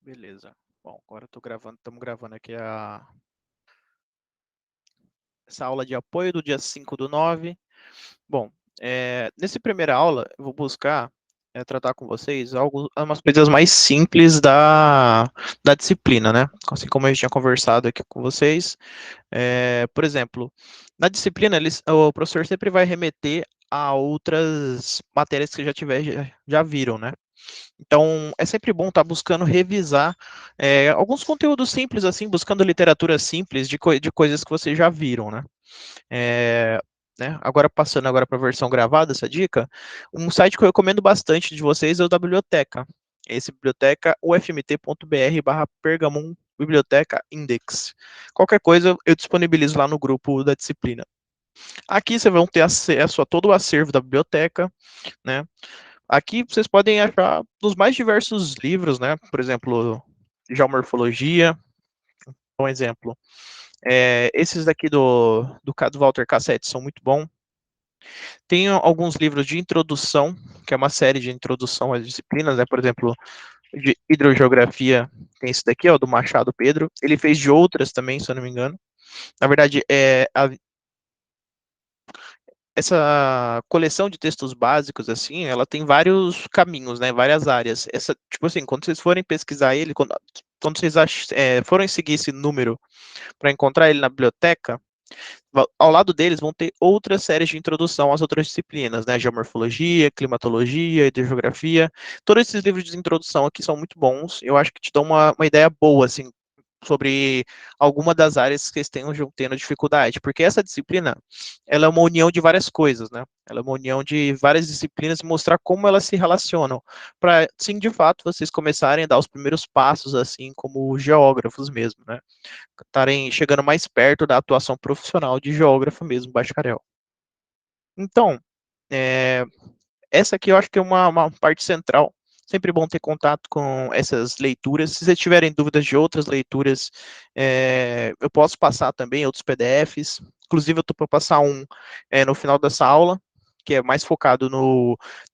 Beleza. Bom, agora estamos gravando aqui essa aula de apoio do dia 5/9. Bom, nessa primeira aula, eu vou buscar tratar com vocês umas coisas mais simples da disciplina, né? Assim como a gente tinha conversado aqui com vocês. Por exemplo, na disciplina, o professor sempre vai remeter a outras matérias que já viram, né? Então, é sempre bom estar buscando revisar alguns conteúdos simples, assim, buscando literatura simples de coisas que vocês já viram, né? É, Agora, passando agora para a versão gravada, essa dica, um site que eu recomendo bastante de vocês é o da biblioteca. Esse biblioteca ufmt.br/pergamon biblioteca index. Qualquer coisa eu disponibilizo lá no grupo da disciplina. Aqui vocês vão ter acesso a todo o acervo da biblioteca, né? Aqui vocês podem achar dos mais diversos livros, né? Por exemplo, Geomorfologia, um exemplo. Esses daqui do Walter Cassette são muito bons. Tem alguns livros de introdução, que é uma série de introdução às disciplinas, né? Por exemplo, de hidrogeografia, tem esse daqui, ó, do Machado Pedro. Ele fez de outras também, se eu não me engano. Na verdade, essa coleção de textos básicos, assim, ela tem vários caminhos, né? Várias áreas. Tipo assim, quando vocês forem pesquisar ele, quando vocês forem seguir esse número para encontrar ele na biblioteca, ao lado deles vão ter outras séries de introdução às outras disciplinas, né? Geomorfologia, climatologia, hidrogeografia. Todos esses livros de introdução aqui são muito bons. Eu acho que te dão uma ideia boa, assim, sobre alguma das áreas que estejam tendo dificuldade, porque essa disciplina, ela é uma união de várias coisas, né? Ela é uma união de várias disciplinas e mostrar como elas se relacionam, para, sim, de fato, vocês começarem a dar os primeiros passos, assim, como geógrafos mesmo, né? Estarem chegando mais perto da atuação profissional de geógrafo mesmo, bacharel. Então, é, essa aqui eu acho que é uma parte central. Sempre bom ter contato com essas leituras. Se vocês tiverem dúvidas de outras leituras, eu posso passar também outros PDFs. Inclusive, eu estou para passar um no final dessa aula, que é mais focado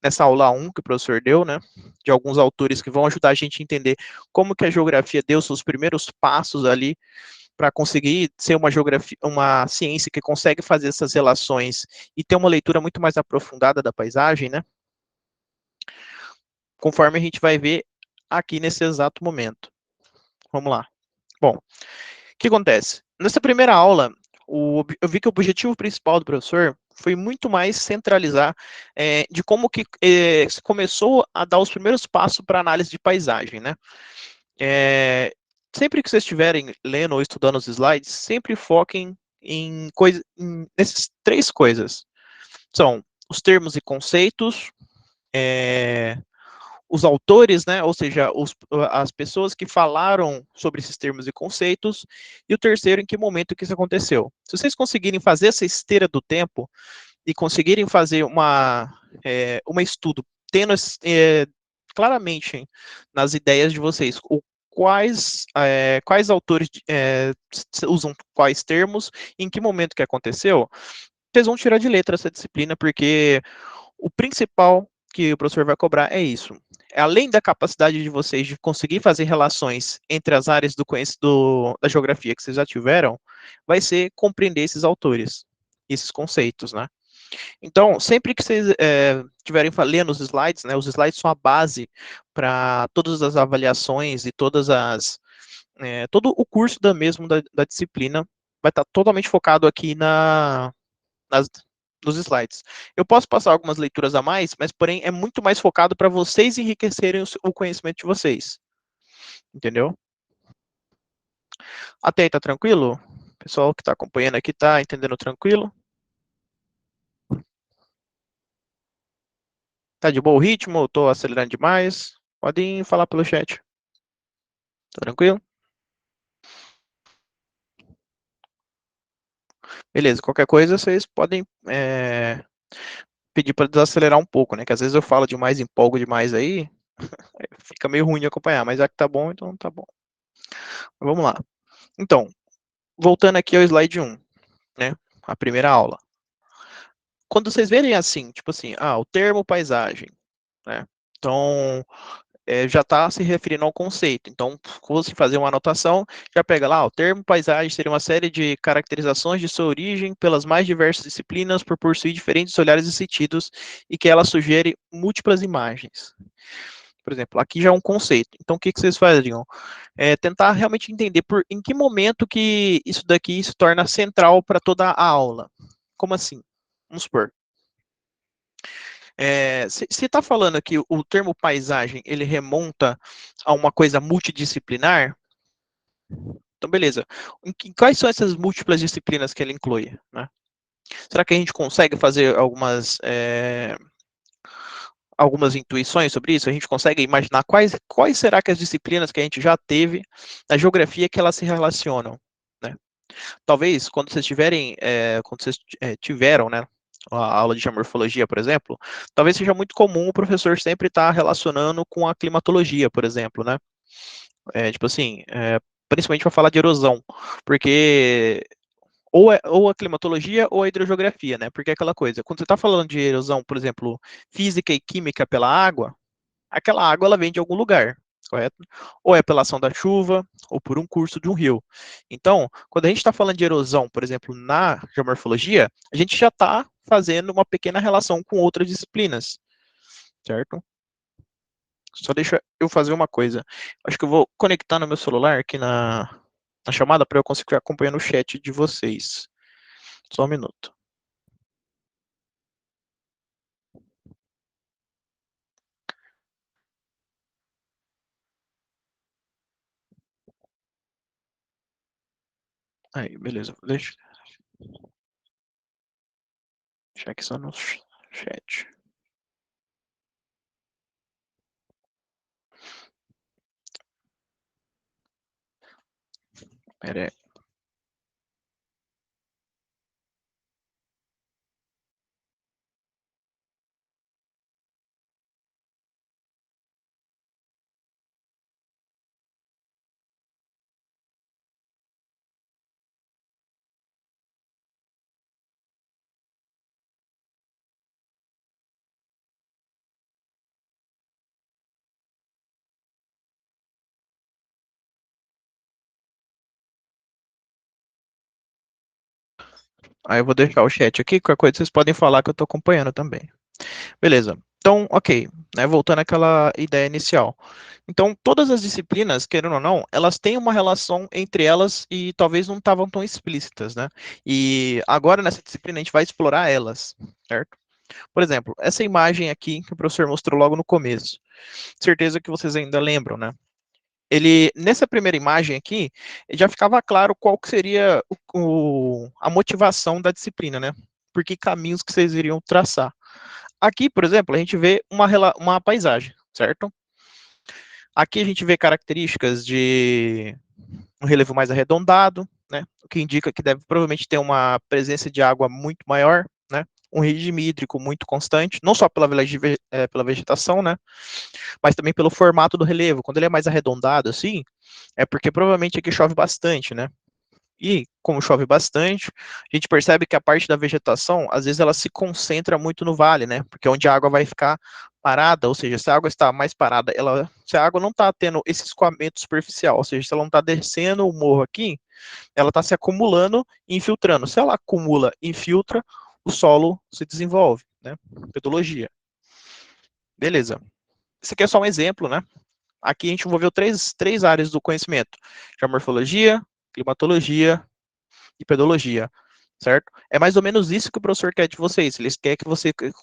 nessa aula 1 que o professor deu, né? De alguns autores que vão ajudar a gente a entender como que a geografia deu seus primeiros passos ali para conseguir ser uma geografia, uma ciência que consegue fazer essas relações e ter uma leitura muito mais aprofundada da paisagem, né? Conforme a gente vai ver aqui nesse exato momento. Vamos lá. Bom, o que acontece? Nessa primeira aula, eu vi que o objetivo principal do professor foi muito mais centralizar de como que se começou a dar os primeiros passos para análise de paisagem, né? Sempre que vocês estiverem lendo ou estudando os slides, sempre foquem nessas três coisas. São os termos e conceitos, os autores, né, ou seja, as pessoas que falaram sobre esses termos e conceitos, e o terceiro, em que momento que isso aconteceu. Se vocês conseguirem fazer essa esteira do tempo e conseguirem fazer uma estudo, tendo claramente nas ideias de vocês quais autores usam quais termos, em que momento que aconteceu, vocês vão tirar de letra essa disciplina, porque o principal que o professor vai cobrar é isso. Além da capacidade de vocês de conseguir fazer relações entre as áreas da geografia que vocês já tiveram, vai ser compreender esses autores, esses conceitos, né? Então, sempre que vocês estiverem lendo os slides, né, os slides são a base para todas as avaliações e todo o curso da disciplina vai estar totalmente focado aqui nas, nos slides. Eu posso passar algumas leituras a mais, mas porém é muito mais focado para vocês enriquecerem o conhecimento de vocês. Entendeu? Até aí tá tranquilo? O pessoal que está acompanhando aqui tá entendendo tranquilo? Tá de bom ritmo? Tô acelerando demais? Podem falar pelo chat. Tá tranquilo? Beleza, qualquer coisa vocês podem pedir para desacelerar um pouco, né? Que às vezes eu falo demais, empolgo demais aí, fica meio ruim de acompanhar, mas já que tá bom, então tá bom. Vamos lá. Então, voltando aqui ao slide 1, né? A primeira aula. Quando vocês verem assim, tipo assim, o termo paisagem, né? Então, já está se referindo ao conceito. Então, quando você fazer uma anotação, já pega lá, o termo paisagem seria uma série de caracterizações de sua origem pelas mais diversas disciplinas, por possuir diferentes olhares e sentidos, e que ela sugere múltiplas imagens. Por exemplo, aqui já é um conceito. Então, o que, que vocês fariam? Tentar realmente entender em que momento que isso daqui se torna central para toda a aula. Como assim? Vamos supor. Se está falando que o termo paisagem ele remonta a uma coisa multidisciplinar, então beleza. Quais são essas múltiplas disciplinas que ele inclui? Né? Será que a gente consegue fazer algumas intuições sobre isso? A gente consegue imaginar quais será que as disciplinas que a gente já teve na geografia que elas se relacionam? Né? Talvez quando vocês tiveram, né, a aula de geomorfologia, por exemplo, talvez seja muito comum o professor sempre estar relacionando com a climatologia, por exemplo, né? Tipo assim, principalmente para falar de erosão, porque ou a climatologia ou a hidrogeografia, né? Porque é aquela coisa, quando você está falando de erosão, por exemplo, física e química pela água, aquela água ela vem de algum lugar, correto? Ou é pela ação da chuva, ou por um curso de um rio. Então, quando a gente está falando de erosão, por exemplo, na geomorfologia, a gente já está fazendo uma pequena relação com outras disciplinas, certo? Só deixa eu fazer uma coisa. Acho que eu vou conectar no meu celular aqui na chamada para eu conseguir acompanhar o chat de vocês. Só um minuto. Aí, beleza. Deixa aqui só no chat. Pera aí. Aí eu vou deixar o chat aqui, qualquer coisa vocês podem falar que eu estou acompanhando também. Beleza. Então, ok, né, voltando àquela ideia inicial. Então, todas as disciplinas, querendo ou não, elas têm uma relação entre elas e talvez não estavam tão explícitas, né? E agora nessa disciplina a gente vai explorar elas, certo? Por exemplo, essa imagem aqui que o professor mostrou logo no começo. Certeza que vocês ainda lembram, né? Nessa primeira imagem aqui, já ficava claro qual que seria a motivação da disciplina, né? Por que caminhos que vocês iriam traçar. Aqui, por exemplo, a gente vê uma paisagem, certo? Aqui a gente vê características de um relevo mais arredondado, né? O que indica que deve provavelmente ter uma presença de água muito maior, né? Um regime hídrico muito constante, não só pela vegetação, né? Mas também pelo formato do relevo. Quando ele é mais arredondado assim, é porque provavelmente aqui chove bastante, né? E como chove bastante, a gente percebe que a parte da vegetação, às vezes ela se concentra muito no vale, né? Porque é onde a água vai ficar parada, ou seja, se a água está mais parada, se a água não está tendo esse escoamento superficial, ou seja, se ela não está descendo o morro aqui, ela está se acumulando e infiltrando. Se ela acumula e infiltra, o solo se desenvolve, né? Pedologia. Beleza. Esse aqui é só um exemplo, né? Aqui a gente envolveu três áreas do conhecimento: geomorfologia, climatologia e pedologia, certo? É mais ou menos isso que o professor quer de vocês. Ele quer que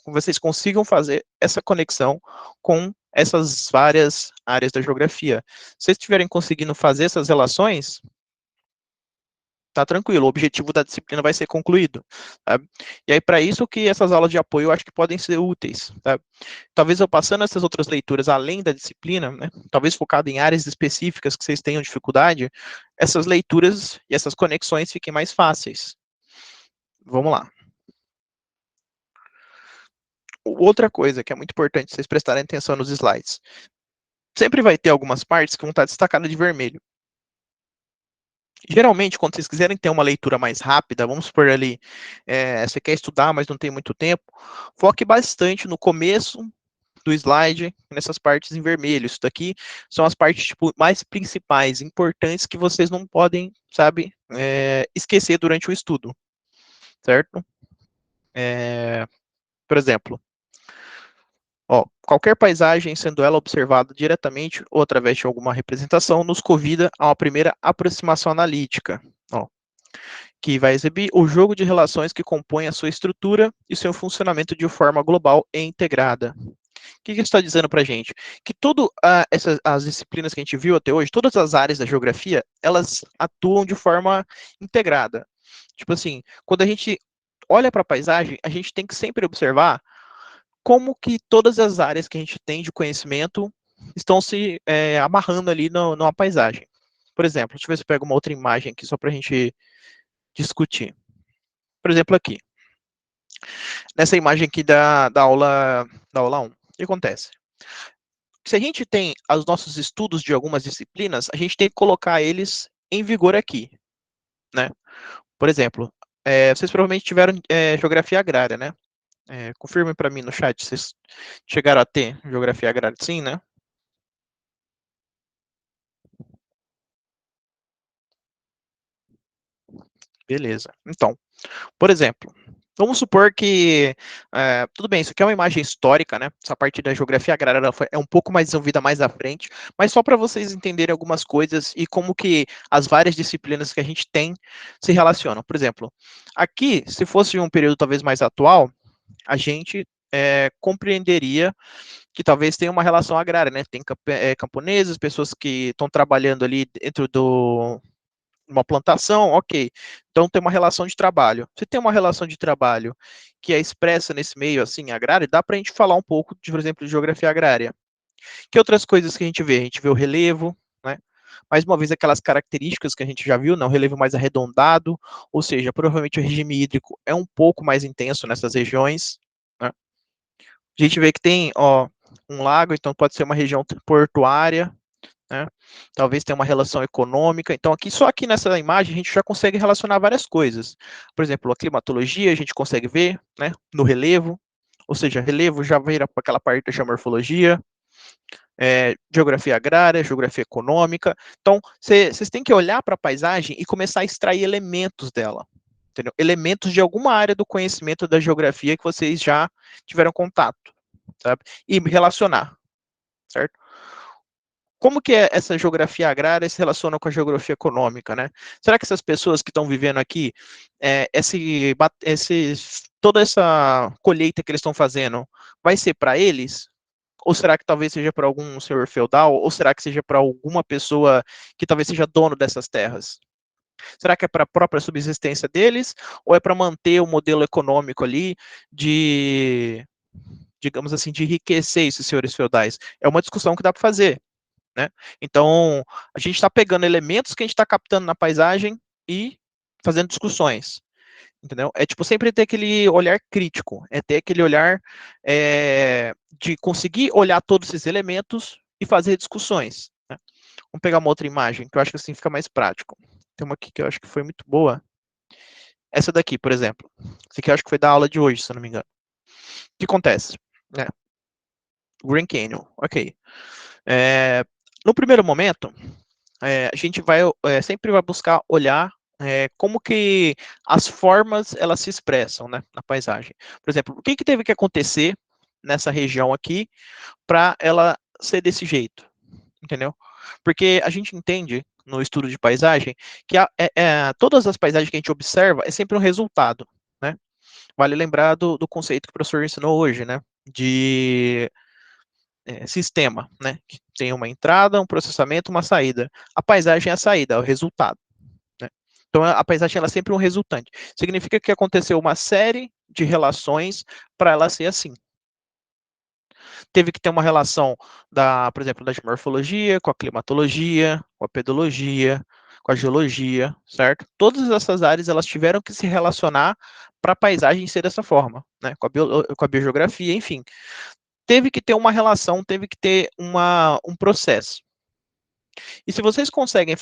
vocês consigam fazer essa conexão com essas várias áreas da geografia. Se vocês estiverem conseguindo fazer essas relações, tá tranquilo, o objetivo da disciplina vai ser concluído. Sabe? E aí, para isso que essas aulas de apoio eu acho que podem ser úteis. Sabe? Talvez eu passando essas outras leituras além da disciplina, né, talvez focado em áreas específicas que vocês tenham dificuldade, essas leituras e essas conexões fiquem mais fáceis. Vamos lá. Outra coisa que é muito importante vocês prestarem atenção nos slides. Sempre vai ter algumas partes que vão estar destacadas de vermelho. Geralmente, quando vocês quiserem ter uma leitura mais rápida, vamos supor ali, você quer estudar, mas não tem muito tempo, foque bastante no começo do slide, nessas partes em vermelho. Isso daqui são as partes tipo, mais principais, importantes, que vocês não podem, sabe, esquecer durante o estudo, certo? Por exemplo, ó, qualquer paisagem, sendo ela observada diretamente ou através de alguma representação, nos convida a uma primeira aproximação analítica, ó, que vai exibir o jogo de relações que compõem a sua estrutura e seu funcionamento de forma global e integrada. O que isso está dizendo para a gente? Que todas as disciplinas que a gente viu até hoje, todas as áreas da geografia, elas atuam de forma integrada. Tipo assim, quando a gente olha para a paisagem, a gente tem que sempre observar como que todas as áreas que a gente tem de conhecimento estão se amarrando ali numa paisagem. Por exemplo, deixa eu ver se eu pego uma outra imagem aqui só para a gente discutir. Por exemplo, aqui, nessa imagem aqui da aula 1, o que acontece? Se a gente tem os nossos estudos de algumas disciplinas, a gente tem que colocar eles em vigor aqui, né? Por exemplo, vocês provavelmente tiveram geografia agrária, né? Confirmem para mim no chat, vocês chegaram a ter geografia agrária, sim, né? Beleza. Então, por exemplo, vamos supor que, tudo bem, isso aqui é uma imagem histórica, né? Essa parte da geografia agrária é um pouco mais desenvolvida mais à frente, mas só para vocês entenderem algumas coisas e como que as várias disciplinas que a gente tem se relacionam. Por exemplo, aqui, se fosse um período talvez mais atual, a gente compreenderia que talvez tenha uma relação agrária, né? Tem camponeses, pessoas que estão trabalhando ali dentro do uma plantação, ok. Então tem uma relação de trabalho. Se tem uma relação de trabalho que é expressa nesse meio assim agrário, dá para a gente falar um pouco, por exemplo, de geografia agrária. Que outras coisas que a gente vê? A gente vê o relevo, né? Mais uma vez aquelas características que a gente já viu, né? O relevo mais arredondado, ou seja, provavelmente o regime hídrico é um pouco mais intenso nessas regiões, né? A gente vê que tem, ó, um lago, então pode ser uma região portuária, né? Talvez tenha uma relação econômica. Então, aqui só aqui nessa imagem a gente já consegue relacionar várias coisas. Por exemplo, a climatologia a gente consegue ver, né, no relevo, ou seja, relevo já vira para aquela parte da geomorfologia, geografia agrária, geografia econômica. Então, vocês têm que olhar para a paisagem e começar a extrair elementos dela. Entendeu? Elementos de alguma área do conhecimento da geografia que vocês já tiveram contato, sabe? E relacionar, certo? Como que essa geografia agrária se relaciona com a geografia econômica, né? Será que essas pessoas que estão vivendo aqui, toda essa colheita que eles estão fazendo, vai ser para eles? Ou será que talvez seja para algum senhor feudal? Ou será que seja para alguma pessoa que talvez seja dono dessas terras? Será que é para a própria subsistência deles? Ou é para manter o modelo econômico ali de, digamos assim, de enriquecer esses senhores feudais? É uma discussão que dá para fazer. Né? Então, a gente está pegando elementos que a gente está captando na paisagem e fazendo discussões, entendeu? É tipo sempre ter aquele olhar crítico, é ter aquele olhar de conseguir olhar todos esses elementos e fazer discussões. Né? Vamos pegar uma outra imagem, que eu acho que assim fica mais prático. Tem uma aqui que eu acho que foi muito boa. Essa daqui, por exemplo. Essa aqui eu acho que foi da aula de hoje, se eu não me engano. O que acontece? Né? Grand Canyon, ok. No primeiro momento, a gente sempre vai buscar olhar como que as formas elas se expressam, né, na paisagem. Por exemplo, o que teve que acontecer nessa região aqui para ela ser desse jeito, entendeu? Porque a gente entende no estudo de paisagem que todas as paisagens que a gente observa é sempre um resultado, né? Vale lembrar do conceito que o professor ensinou hoje, né? De sistema, né? Que tem uma entrada, um processamento, uma saída. A paisagem é a saída, é o resultado. Né? Então a paisagem ela é sempre um resultante. Significa que aconteceu uma série de relações para ela ser assim. Teve que ter uma relação por exemplo, da geomorfologia, com a climatologia, com a pedologia, com a geologia, certo? Todas essas áreas elas tiveram que se relacionar para a paisagem ser dessa forma, né? Com a biogeografia, enfim. Teve que ter uma relação, teve que ter um processo. E se vocês conseguem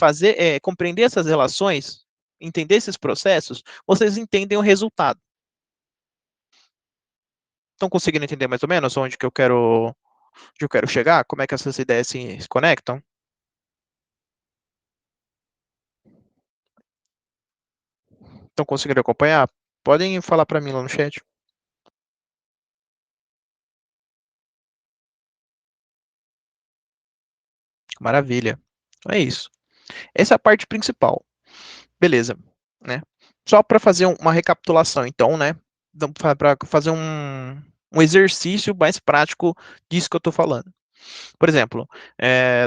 compreender essas relações, entender esses processos, vocês entendem o resultado. Estão conseguindo entender mais ou menos onde que eu quero onde eu quero chegar? Como é que essas ideias se conectam? Estão conseguindo acompanhar? Podem falar para mim lá no chat. Maravilha. Então é isso. Essa é a parte principal. Beleza, né? Só para fazer uma recapitulação, então, né? Para fazer um exercício mais prático disso que eu estou falando. Por exemplo,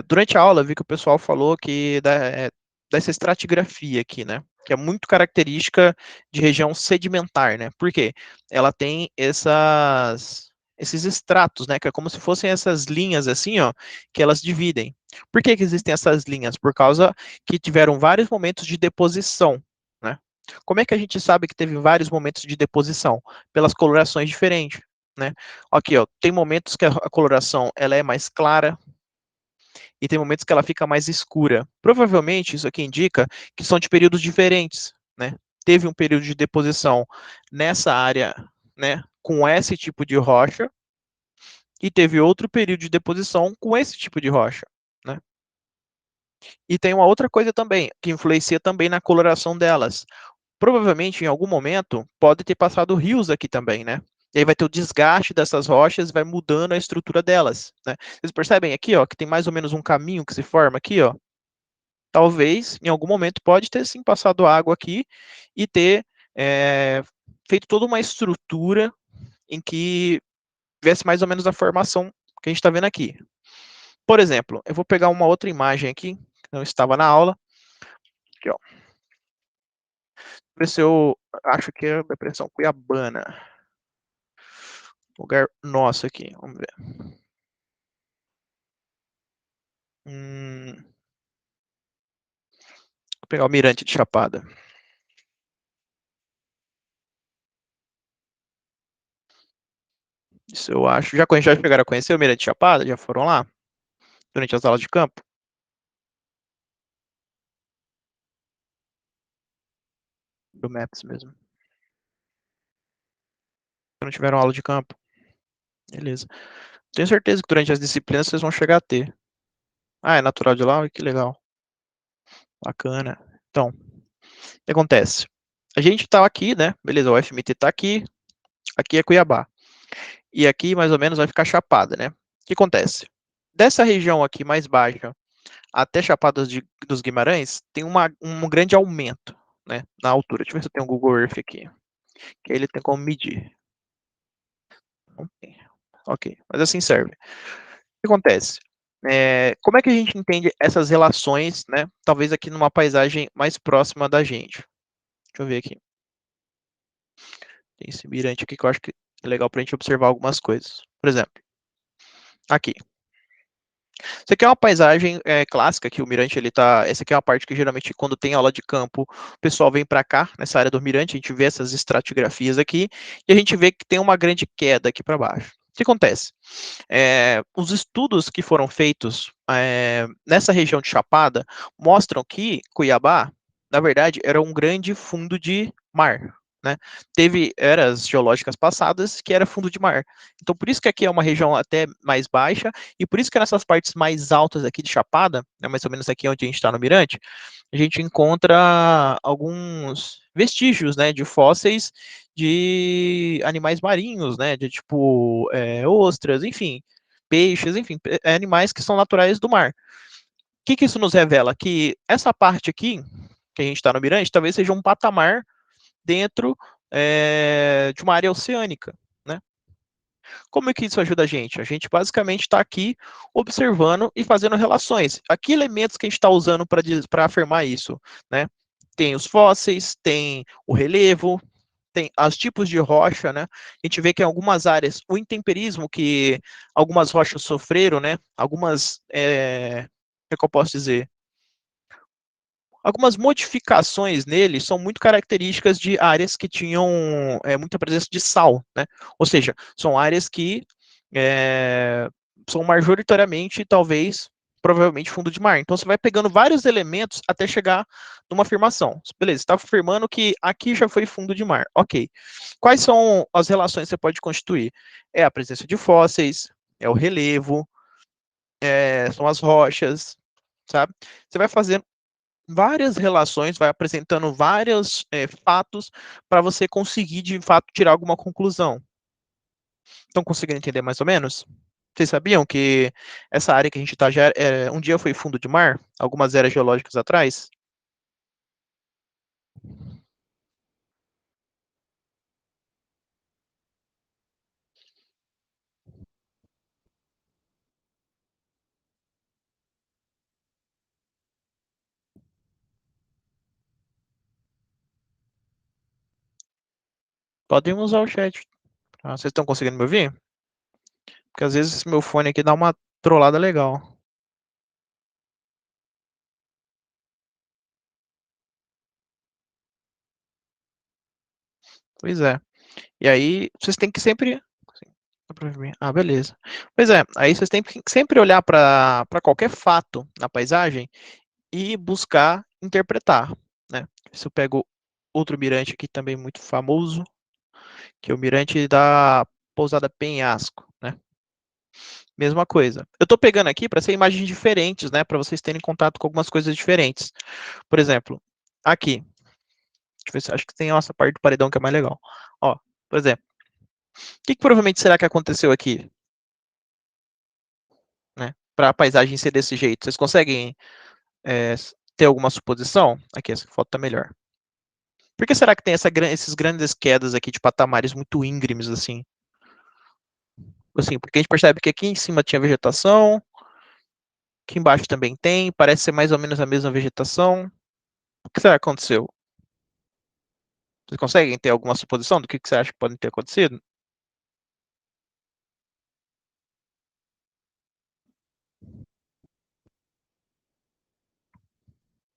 durante a aula eu vi que o pessoal falou que dessa estratigrafia aqui, né? Que é muito característica de região sedimentar, né? Por quê? Ela tem esses estratos, né? Que é como se fossem essas linhas assim, ó, que elas dividem. Por que que existem essas linhas? Por causa que tiveram vários momentos de deposição, né? Como é que a gente sabe que teve vários momentos de deposição? Pelas colorações diferentes, né? Aqui, ó, tem momentos que a coloração ela é mais clara, e tem momentos que ela fica mais escura. Provavelmente isso aqui indica que são de períodos diferentes, né? Teve um período de deposição nessa área, né, com esse tipo de rocha, e teve outro período de deposição com esse tipo de rocha, né? E tem uma outra coisa também, que influencia também na coloração delas. Provavelmente, em algum momento, pode ter passado rios aqui também, né? E aí vai ter o desgaste dessas rochas, vai mudando a estrutura delas, né? Vocês percebem aqui, ó, que tem mais ou menos um caminho que se forma aqui, ó. Talvez, em algum momento, pode ter sim passado água aqui e ter feito toda uma estrutura em que tivesse mais ou menos a formação que a gente está vendo aqui. Por exemplo, eu vou pegar uma outra imagem aqui, que não estava na aula. Aqui, ó. Ver se eu acho que é a depressão Cuiabana. Lugar nosso aqui, vamos ver. Vou pegar o Mirante de Chapada. Isso eu acho. Já chegaram a conhecer o Mirante de Chapada? Já foram lá? Durante as aulas de campo? Do Maps mesmo. Não tiveram aula de campo? Beleza. Tenho certeza que durante as disciplinas vocês vão chegar a ter. Ah, é natural de lá? Que legal. Bacana. Então, o que acontece? A gente tá aqui, né? Beleza, o FMT tá aqui. Aqui é Cuiabá. E aqui, mais ou menos, vai ficar Chapada, né? O que acontece? Dessa região aqui mais baixa até Chapada dos Guimarães, tem um grande aumento, né? Na altura. Deixa eu ver se eu tenho um Google Earth aqui. Que aí ele tem como medir. Ok, mas assim serve. O que acontece? Como é que a gente entende essas relações, né? Talvez aqui numa paisagem mais próxima da gente. Deixa eu ver aqui. Tem esse mirante aqui que eu acho que é legal para a gente observar algumas coisas. Por exemplo, aqui. Isso aqui é uma paisagem clássica que o mirante ele tá. Essa aqui é uma parte que geralmente quando tem aula de campo o pessoal vem para cá nessa área do mirante. A gente vê essas estratigrafias aqui e a gente vê que tem uma grande queda aqui para baixo. O que acontece? Os estudos que foram feitos nessa região de Chapada mostram que Cuiabá, na verdade, era um grande fundo de mar. Né? Teve eras geológicas passadas que era fundo de mar. Então, por isso que aqui é uma região até mais baixa, e por isso que nessas partes mais altas aqui de Chapada, né, mais ou menos aqui onde a gente está no Mirante, a gente encontra alguns vestígios, né, de fósseis de animais marinhos, né, de tipo ostras, enfim, peixes, enfim, animais que são naturais do mar. O que isso nos revela? Que essa parte aqui, que a gente está no Mirante, talvez seja um patamar dentro de uma área oceânica, né? Como é que isso ajuda a gente? A gente basicamente está aqui observando e fazendo relações. Aqui elementos que a gente está usando para afirmar isso, né? Tem os fósseis, tem o relevo, tem os tipos de rocha, né? A gente vê que em algumas áreas o intemperismo que algumas rochas sofreram, né? Como é que eu posso dizer? Algumas modificações nele são muito características de áreas que tinham muita presença de sal, né? Ou seja, são áreas que são majoritariamente, talvez, provavelmente fundo de mar. Então você vai pegando vários elementos até chegar numa afirmação. Beleza, está afirmando que aqui já foi fundo de mar. Ok. Quais são as relações que você pode constituir? É a presença de fósseis, é o relevo, são as rochas, sabe? Você vai fazendo várias relações, vai apresentando vários fatos para você conseguir, de fato, tirar alguma conclusão. Estão conseguindo entender mais ou menos? Vocês sabiam que essa área que a gente está já um dia foi fundo de mar, algumas eras geológicas atrás? Podem usar o chat. Tá? Vocês estão conseguindo me ouvir? Porque às vezes meu fone aqui dá uma trollada legal. Pois é. E aí vocês têm que sempre. Ah, beleza. Pois é, aí vocês têm que sempre olhar para qualquer fato na paisagem e buscar interpretar, né? Se eu pego outro mirante aqui também muito famoso, que é o mirante da Pousada Penhasco, né? Mesma coisa. Eu estou pegando aqui para ser imagens diferentes, né? Para vocês terem contato com algumas coisas diferentes. Por exemplo, aqui. Deixa eu ver se acho que tem essa parte do paredão que é mais legal. Ó, por exemplo, o que provavelmente será que aconteceu aqui, né? Para a paisagem ser desse jeito? Vocês conseguem é, ter alguma suposição? Aqui, essa foto está melhor. Por que será que tem esses grandes quedas aqui de patamares muito íngremes assim? Assim, porque a gente percebe que aqui em cima tinha vegetação, aqui embaixo também tem, parece ser mais ou menos a mesma vegetação. O que será que aconteceu? Vocês conseguem ter alguma suposição do que você acha que pode ter acontecido?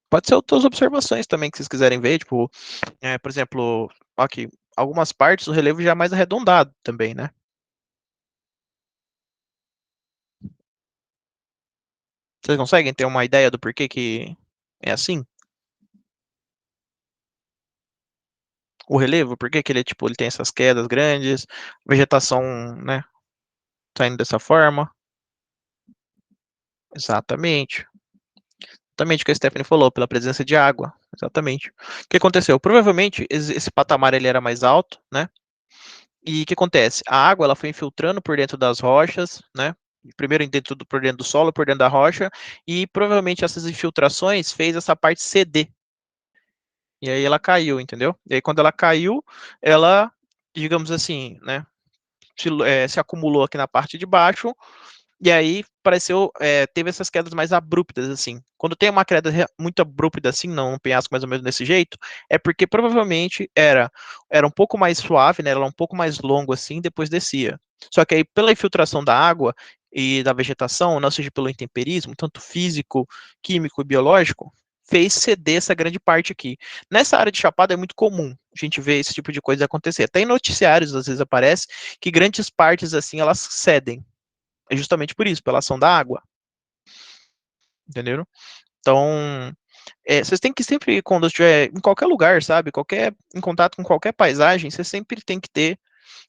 Pode ser outras observações também que vocês quiserem ver, tipo, por exemplo, aqui, algumas partes o relevo já é mais arredondado também, né? Vocês conseguem ter uma ideia do porquê que é assim? O relevo, por que que ele, tipo, ele tem essas quedas grandes, vegetação, né, saindo dessa forma? Exatamente. Exatamente o que a Stephanie falou, pela presença de água. Exatamente. O que aconteceu? Provavelmente esse patamar ele era mais alto, né? E o que acontece? A água ela foi infiltrando por dentro das rochas, né? Primeiro por dentro do solo, por dentro da rocha, e provavelmente essas infiltrações fez essa parte ceder. E aí ela caiu, entendeu? E aí quando ela caiu, ela, digamos assim, né? Se acumulou aqui na parte de baixo. E aí pareceu, teve essas quedas mais abruptas, assim. Quando tem uma queda muito abrupta, assim, não um penhasco mais ou menos desse jeito, é porque provavelmente era um pouco mais suave, né? Era um pouco mais longo, assim, depois descia. Só que aí, pela infiltração da água e da vegetação, não seja pelo intemperismo, tanto físico, químico e biológico, fez ceder essa grande parte aqui. Nessa área de Chapada é muito comum a gente ver esse tipo de coisa acontecer. Até em noticiários, às vezes, aparece que grandes partes, assim, elas cedem. É justamente por isso, pela ação da água, entendeu? Então, vocês têm que sempre, quando estiver em qualquer lugar, sabe, em contato com qualquer paisagem, você sempre tem que ter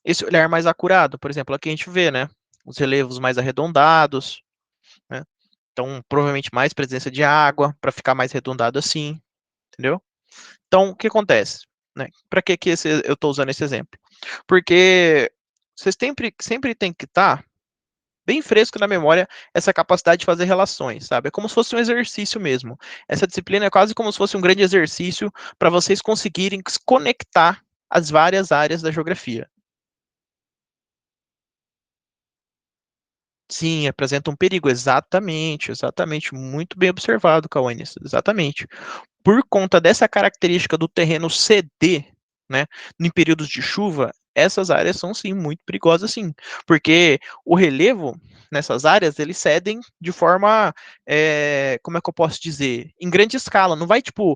esse olhar mais acurado. Por exemplo, aqui a gente vê, né, os relevos mais arredondados, né? Então, provavelmente mais presença de água para ficar mais arredondado assim, entendeu? Então, o que acontece? Né? Para que eu estou usando esse exemplo? Porque vocês sempre tem que estar bem fresco na memória essa capacidade de fazer relações, sabe? É como se fosse um exercício mesmo. Essa disciplina é quase como se fosse um grande exercício para vocês conseguirem se conectar as várias áreas da geografia. Sim, apresenta um perigo, exatamente, exatamente, muito bem observado, Cauane, exatamente. Por conta dessa característica do terreno ceder, né, em períodos de chuva, essas áreas são sim muito perigosas sim, porque o relevo nessas áreas eles cedem de forma, como é que eu posso dizer, em grande escala, não vai tipo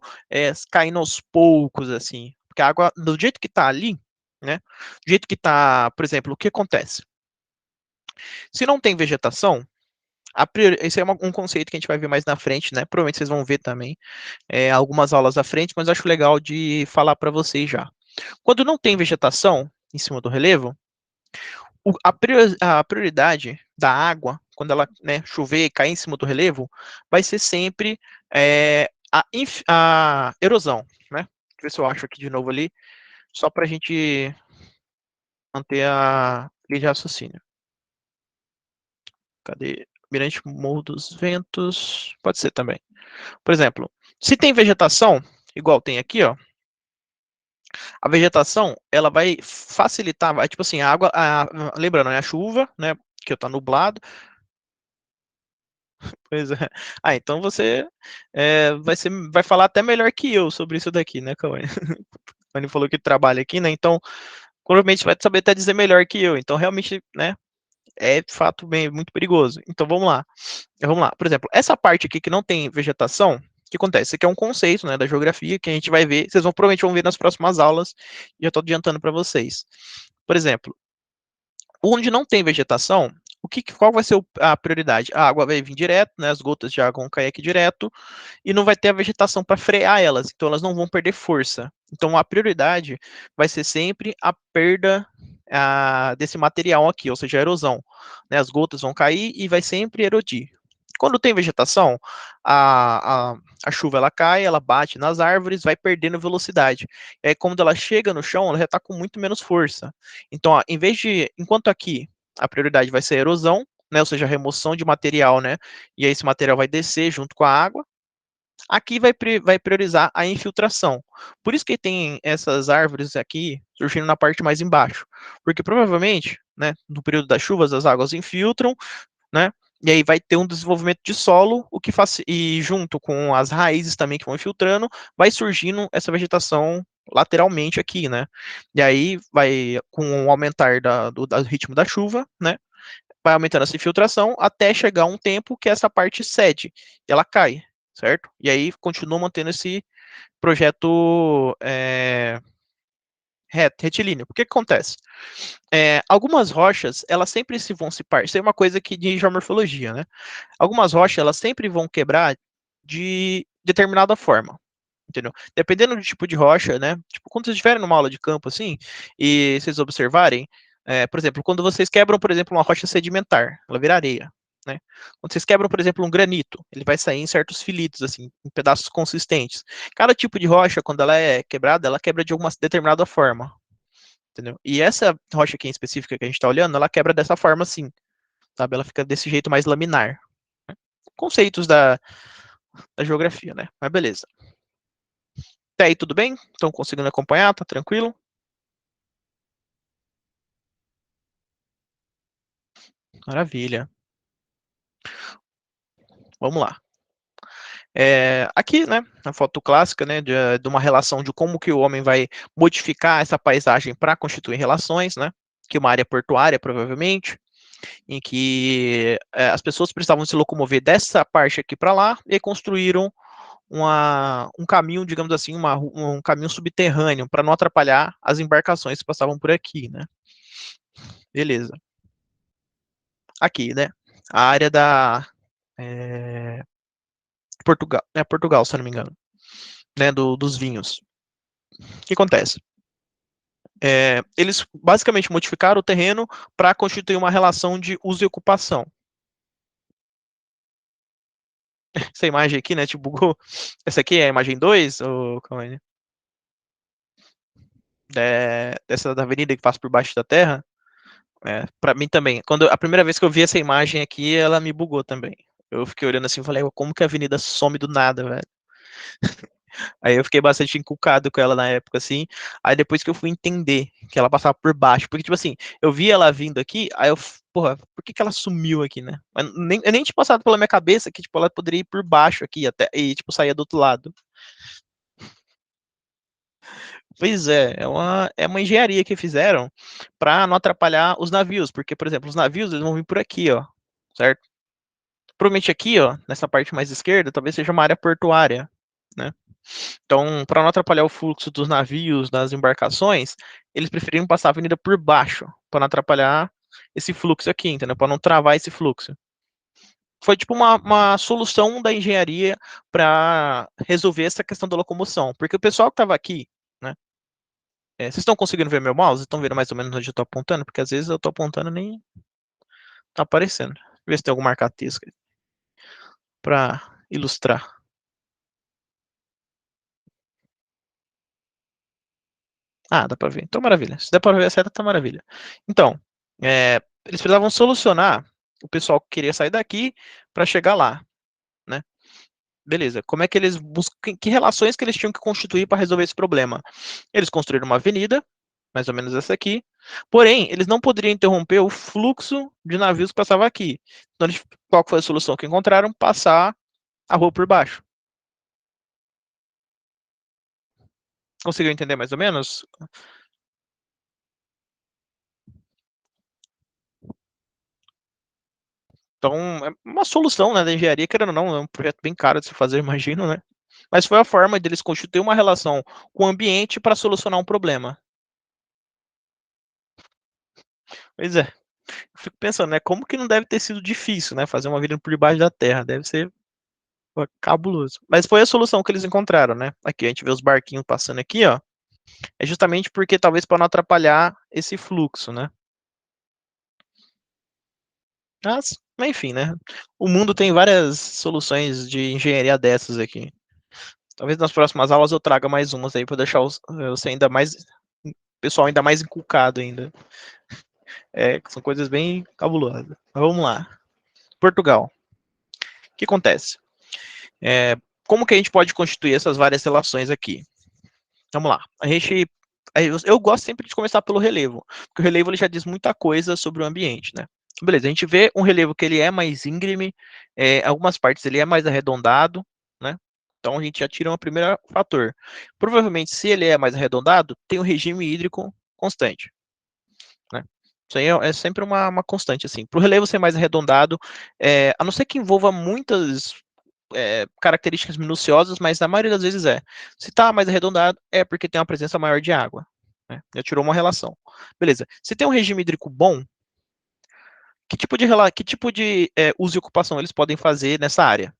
caindo aos poucos assim, porque a água do jeito que está ali, né, do jeito que está, por exemplo, o que acontece? Se não tem vegetação, esse é um conceito que a gente vai ver mais na frente, né? Provavelmente vocês vão ver também algumas aulas à frente, mas acho legal de falar para vocês já. Quando não tem vegetação em cima do relevo, A prioridade da água, quando ela, né, chover e cair em cima do relevo, vai ser sempre a erosão, né? Deixa eu ver se eu acho aqui de novo ali, só para a gente manter a linha de raciocínio. Cadê? Mirante Morro dos Ventos, pode ser também. Por exemplo, se tem vegetação, igual tem aqui, ó, a vegetação, ela vai facilitar, vai, tipo assim, a água, lembrando, é a chuva, né, que tá nublado. Pois é. Ah, então você vai falar até melhor que eu sobre isso daqui, né, Cauê? Ele falou que trabalha aqui, né? Então, provavelmente vai saber até dizer melhor que eu. Então, realmente, né? É de fato bem muito perigoso. Então, vamos lá. Vamos lá. Por exemplo, essa parte aqui que não tem vegetação, o que acontece? Isso aqui é um conceito, né, da geografia que a gente vai ver. Vocês provavelmente vão ver nas próximas aulas. Já estou adiantando para vocês. Por exemplo, onde não tem vegetação, qual vai ser a prioridade? A água vai vir direto, né? As gotas de água vão cair aqui direto e não vai ter a vegetação para frear elas, então elas não vão perder força. Então a prioridade vai ser sempre a perda desse material aqui, ou seja, a erosão. Né? As gotas vão cair e vai sempre erodir. Quando tem vegetação, a chuva ela cai, ela bate nas árvores, vai perdendo velocidade. E aí, quando ela chega no chão, ela já está com muito menos força. Então, ó, enquanto aqui a prioridade vai ser a erosão, né, ou seja, a remoção de material, né, e aí esse material vai descer junto com a água, aqui vai priorizar a infiltração. Por isso que tem essas árvores aqui surgindo na parte mais embaixo, porque provavelmente, né, no período das chuvas, as águas infiltram, né, e aí vai ter um desenvolvimento de solo, o que faz, e junto com as raízes também que vão infiltrando, vai surgindo essa vegetação lateralmente aqui, né? E aí vai, com o aumentar do ritmo da chuva, né? Vai aumentando essa infiltração até chegar um tempo que essa parte cede, e ela cai, certo? E aí continua mantendo esse projeto retilíneo. O que, que acontece? Algumas rochas, elas sempre se vão se partir. Isso é uma coisa que de geomorfologia, né? Algumas rochas, elas sempre vão quebrar de determinada forma. Entendeu? Dependendo do tipo de rocha, né? Tipo, quando vocês estiverem numa aula de campo, assim, e vocês observarem, por exemplo, quando vocês quebram, por exemplo, uma rocha sedimentar, ela vira areia, né? Quando vocês quebram, por exemplo, um granito, ele vai sair em certos filitos, assim, em pedaços consistentes. Cada tipo de rocha, quando ela é quebrada, ela quebra de alguma determinada forma, entendeu? E essa rocha aqui em específica que a gente está olhando, ela quebra dessa forma, assim, sabe? Ela fica desse jeito mais laminar. Conceitos da geografia, né? Mas beleza. Até aí tudo bem? Estão conseguindo acompanhar? Tá tranquilo? Maravilha. Vamos lá. Aqui, né, a foto clássica, né, de uma relação de como que o homem vai modificar essa paisagem para constituir relações, né, que uma área portuária, provavelmente, em que as pessoas precisavam se locomover dessa parte aqui para lá e construíram um caminho, digamos assim, um caminho subterrâneo para não atrapalhar as embarcações que passavam por aqui, né? Beleza. Aqui, né? A área da Portugal, Portugal, se eu não me engano, né? Dos vinhos. O que acontece? Eles basicamente modificaram o terreno para constituir uma relação de uso e ocupação. Essa imagem aqui, né? Te bugou. Essa aqui é a imagem 2, ou calma aí, né? Dessa da avenida que passa por baixo da terra. Para mim também. A primeira vez que eu vi essa imagem aqui, ela me bugou também. Eu fiquei olhando assim e falei, como que a avenida some do nada, velho? Aí eu fiquei bastante encucado com ela na época, assim. Aí depois que eu fui entender que ela passava por baixo. Porque, tipo assim, eu vi ela vindo aqui, aí eu, porra, por que que ela sumiu aqui, né? Mas eu nem tinha passado pela minha cabeça que, tipo, ela poderia ir por baixo aqui até, e, tipo, sair do outro lado. Pois é uma engenharia que fizeram para não atrapalhar os navios. Porque, por exemplo, os navios, eles vão vir por aqui, ó, certo? Provavelmente aqui, ó, nessa parte mais esquerda, talvez seja uma área portuária, né? Então, para não atrapalhar o fluxo dos navios, das embarcações, eles preferiram passar a avenida por baixo, para não atrapalhar esse fluxo aqui, entendeu? Para não travar esse fluxo. Foi tipo uma solução da engenharia para resolver essa questão da locomoção, porque o pessoal que estava aqui, né? Vocês estão conseguindo ver meu mouse? Estão vendo mais ou menos onde eu estou apontando? Porque às vezes eu estou apontando e nem tá aparecendo. Deixa eu ver se tem algum marca-texto para ilustrar. Ah, dá para ver. Então, maravilha. Se der para ver a seta, tá maravilha. Então, eles precisavam solucionar o pessoal que queria sair daqui para chegar lá, né? Beleza. Como é que eles buscam, que relações que eles tinham que constituir para resolver esse problema? Eles construíram uma avenida, mais ou menos essa aqui. Porém, eles não poderiam interromper o fluxo de navios que passava aqui. Então, qual foi a solução que encontraram? Passar a rua por baixo. Conseguiu entender mais ou menos? Então, é uma solução, né, da engenharia, querendo ou não, é um projeto bem caro de se fazer, imagino, né? Mas foi a forma deles constituir uma relação com o ambiente para solucionar um problema. Pois é, eu fico pensando, né, como que não deve ter sido difícil, né, fazer uma vida por debaixo da terra, deve ser cabuloso. Mas foi a solução que eles encontraram, né? Aqui a gente vê os barquinhos passando aqui, ó. É justamente porque talvez para não atrapalhar esse fluxo, né? Mas, enfim, né? O mundo tem várias soluções de engenharia dessas aqui. Talvez nas próximas aulas eu traga mais umas aí para deixar você ainda mais, o pessoal ainda mais inculcado ainda. São coisas bem cabulosas. Mas vamos lá. Portugal. O que acontece? É, como que a gente pode constituir essas várias relações aqui? Vamos lá. Eu gosto sempre de começar pelo relevo, porque o relevo ele já diz muita coisa sobre o ambiente, né? Beleza, a gente vê um relevo que ele é mais íngreme, algumas partes ele é mais arredondado, né? Então a gente já tira um primeiro fator. Provavelmente, se ele é mais arredondado, tem um regime hídrico constante, né? Isso aí é sempre uma constante, assim. Para o relevo ser mais arredondado, a não ser que envolva muitas características minuciosas, mas na maioria das vezes é. Se está mais arredondado, é porque tem uma presença maior de água. Né? Já tirou uma relação. Beleza. Se tem um regime hídrico bom, que tipo de uso e ocupação eles podem fazer nessa área?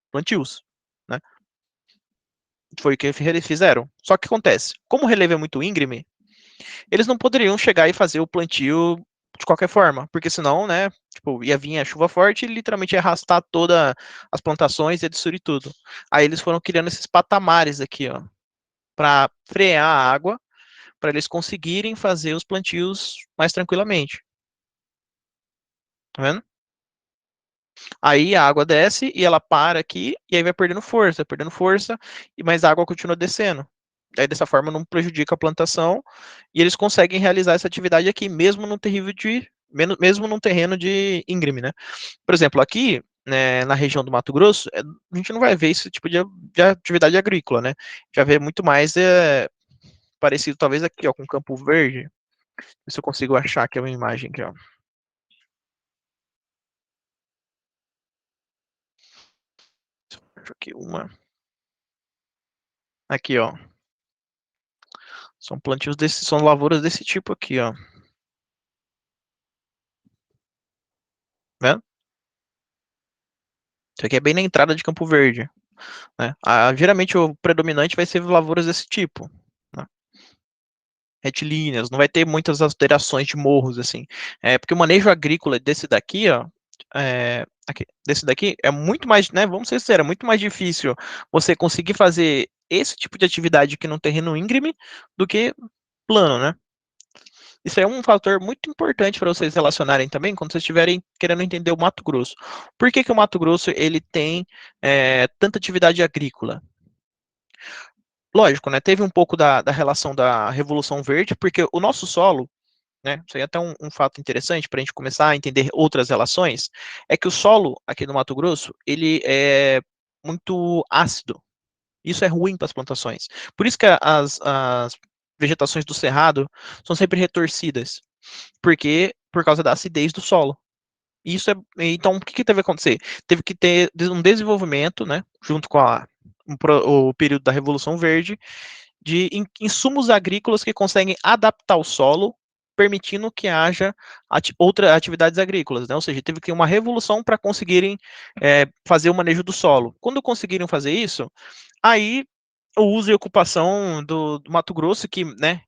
Plantios. Né? Foi o que eles fizeram. Só que acontece, como o relevo é muito íngreme, eles não poderiam chegar e fazer o plantio de qualquer forma, porque senão, né, tipo, ia vir a chuva forte e literalmente ia arrastar todas as plantações e ia destruir tudo. Aí eles foram criando esses patamares aqui, ó, para frear a água, para eles conseguirem fazer os plantios mais tranquilamente. Tá vendo? Aí a água desce e ela para aqui e aí vai perdendo força, e mais a água continua descendo. Aí dessa forma não prejudica a plantação e eles conseguem realizar essa atividade aqui, mesmo num terreno de íngreme, né? Por exemplo, aqui, né, na região do Mato Grosso, a gente não vai ver esse tipo de atividade agrícola, né? Já vê muito mais parecido, talvez aqui, ó, com Campo Verde. Ver se eu consigo achar aqui uma imagem aqui, ó. Deixa aqui uma. Aqui, ó. São lavouras desse tipo aqui, ó. Vendo? Isso aqui é bem na entrada de Campo Verde, né? Geralmente o predominante vai ser lavouras desse tipo, né? Retilíneas, não vai ter muitas alterações de morros, assim. Porque o manejo agrícola desse daqui, ó, desse daqui é muito mais, né, vamos ser sinceros, é muito mais difícil você conseguir fazer esse tipo de atividade aqui num terreno íngreme do que plano, né? Isso é um fator muito importante para vocês relacionarem também quando vocês estiverem querendo entender o Mato Grosso. Por que que o Mato Grosso ele tem tanta atividade agrícola? Lógico, né? Teve um pouco da relação da Revolução Verde, porque o nosso solo, né? Isso aí é até um fato interessante para a gente começar a entender outras relações, é que o solo aqui no Mato Grosso ele é muito ácido. Isso é ruim para as plantações. Por isso que as vegetações do cerrado são sempre retorcidas, porque por causa da acidez do solo. Então o que, que teve que acontecer? Teve que ter um desenvolvimento, né, junto com o período da Revolução Verde, de insumos agrícolas que conseguem adaptar o solo, permitindo que haja outras atividades agrícolas, né? Ou seja, teve que ter uma revolução para conseguirem fazer o manejo do solo. Quando conseguiram fazer isso, aí o uso e ocupação do Mato Grosso, que, né,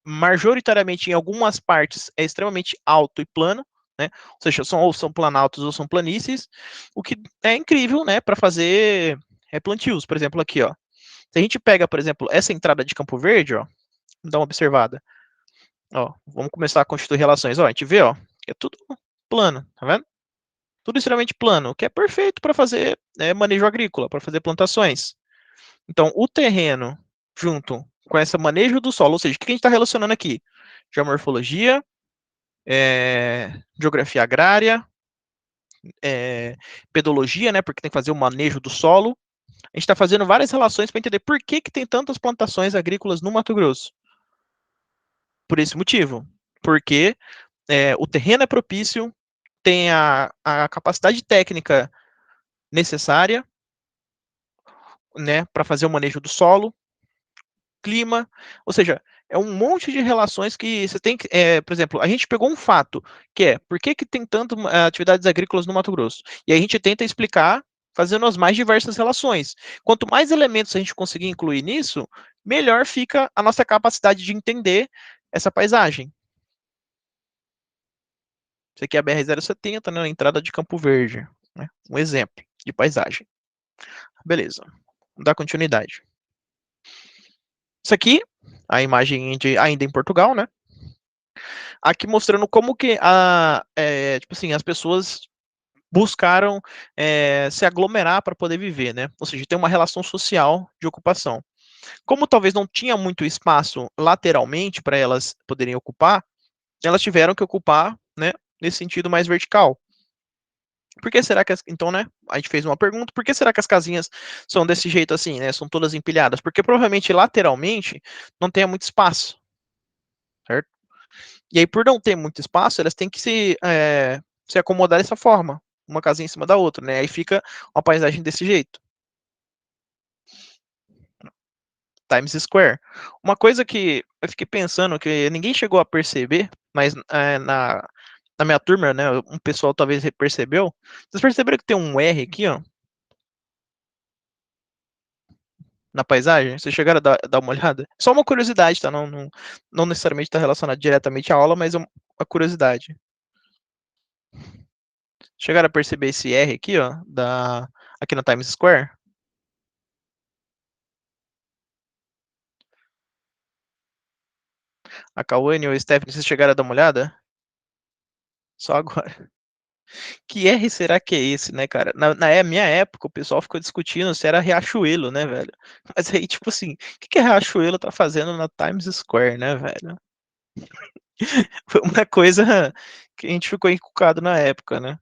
majoritariamente em algumas partes é extremamente alto e plano, né? Ou seja, ou são planaltos ou são planícies, o que é incrível, né, para fazer plantios, por exemplo, aqui, ó. Se a gente pega, por exemplo, essa entrada de Campo Verde, ó, dá uma observada. Ó, vamos começar a constituir relações. Ó, a gente vê, ó, que é tudo plano, tá vendo? Tudo extremamente plano, o que é perfeito para fazer manejo agrícola, para fazer plantações. Então, o terreno, junto com esse manejo do solo, ou seja, o que a gente está relacionando aqui? Geomorfologia, geografia agrária, pedologia, né, porque tem que fazer o manejo do solo. A gente está fazendo várias relações para entender por que tem tantas plantações agrícolas no Mato Grosso. Por esse motivo. Porque o terreno é propício, tem a capacidade técnica necessária, né, para fazer o manejo do solo, clima, ou seja, é um monte de relações que você tem que, por exemplo, a gente pegou um fato, que é, por que tem tantas atividades agrícolas no Mato Grosso? E a gente tenta explicar fazendo as mais diversas relações. Quanto mais elementos a gente conseguir incluir nisso, melhor fica a nossa capacidade de entender essa paisagem. Isso aqui é a BR-070, né, na entrada de Campo Verde, né, um exemplo de paisagem. Beleza, vamos dar continuidade. Isso aqui, a imagem ainda em Portugal, né? Aqui mostrando como que tipo assim, as pessoas buscaram se aglomerar para poder viver, né? Ou seja, tem uma relação social de ocupação. Como talvez não tinha muito espaço lateralmente para elas poderem ocupar, elas tiveram que ocupar, né, nesse sentido mais vertical. Por que será que então, né? A gente fez uma pergunta, por que será que as casinhas são desse jeito assim, né? São todas empilhadas? Porque provavelmente lateralmente não tenha muito espaço, certo? E aí, por não ter muito espaço, elas têm que se acomodar dessa forma, uma casinha em cima da outra, né? Aí fica uma paisagem desse jeito. Times Square. Uma coisa que eu fiquei pensando que ninguém chegou a perceber, mas na minha turma, né, um pessoal talvez percebeu. Vocês perceberam que tem um R aqui, ó, na paisagem? Vocês chegaram a dar uma olhada? Só uma curiosidade, tá? Não necessariamente está relacionado diretamente à aula, mas é uma curiosidade. Chegaram a perceber esse R aqui, ó, aqui na Times Square? A Cauane ou a Stephanie, vocês chegaram a dar uma olhada? Só agora. Que R será que é esse, né, cara? Na minha época, o pessoal ficou discutindo se era Riachuelo, né, velho? Mas aí, tipo assim, o que a Riachuelo tá fazendo na Times Square, né, velho? Foi uma coisa que a gente ficou encucado na época, né?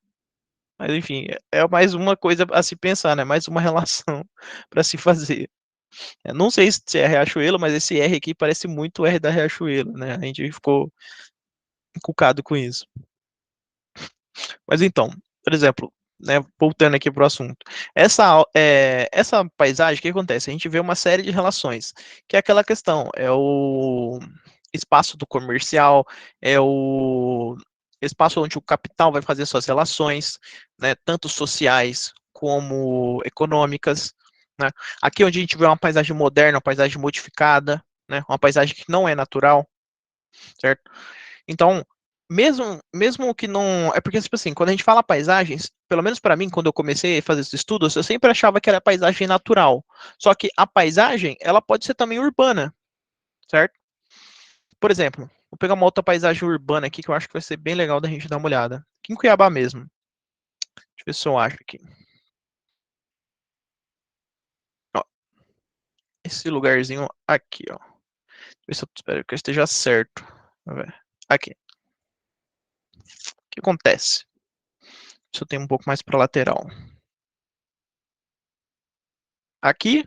Mas enfim, é mais uma coisa a se pensar, né? Mais uma relação para se fazer. Eu não sei se é Riachuelo, mas esse R aqui parece muito o R da Riachuelo, né? A gente ficou encucado com isso. Mas então, por exemplo, né, voltando aqui para o assunto, essa paisagem, o que acontece? A gente vê uma série de relações, que é aquela questão, é o espaço do comercial, é o espaço onde o capital vai fazer suas relações, né, tanto sociais como econômicas, né? Aqui onde a gente vê uma paisagem moderna, uma paisagem modificada, né, uma paisagem que não é natural, certo? Então, mesmo que não. É porque, tipo assim, quando a gente fala paisagens, pelo menos para mim, quando eu comecei a fazer esses estudos, eu sempre achava que era paisagem natural. Só que a paisagem, ela pode ser também urbana, certo? Por exemplo, vou pegar uma outra paisagem urbana aqui que eu acho que vai ser bem legal da gente dar uma olhada. Aqui em Cuiabá mesmo. Deixa eu ver se eu acho aqui. Ó, esse lugarzinho aqui, ó. Ver se eu espero que eu esteja certo. Vamos ver. Aqui. O que acontece? Se eu tenho um pouco mais para lateral. Aqui